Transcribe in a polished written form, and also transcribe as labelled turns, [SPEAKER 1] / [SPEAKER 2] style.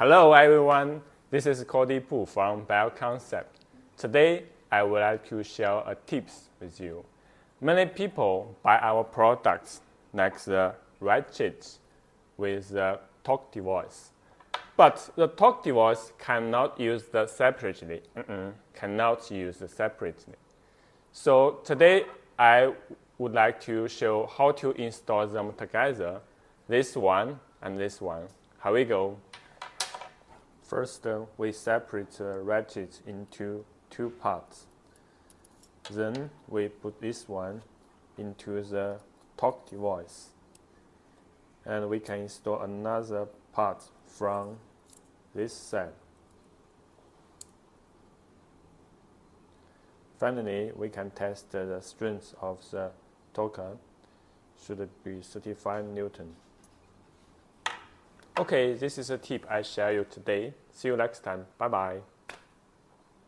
[SPEAKER 1] Hello everyone, this is Cody Bu from BioConcept. Today, I would like to share a tips with you. Many people buy our products like the ratchet with the talk device. But the talk device cannot use separately. Cannot use separately. So today, I would like to show how to install them together. This one and this one. Here we go. First, we separate the ratchet into two parts. Then we put this one into the talk device. And we can install another part from this side. Finally, we can test the strength of the torque. Should be 35 Newton. Okay, this is a tip I share you today. See you next time. Bye bye.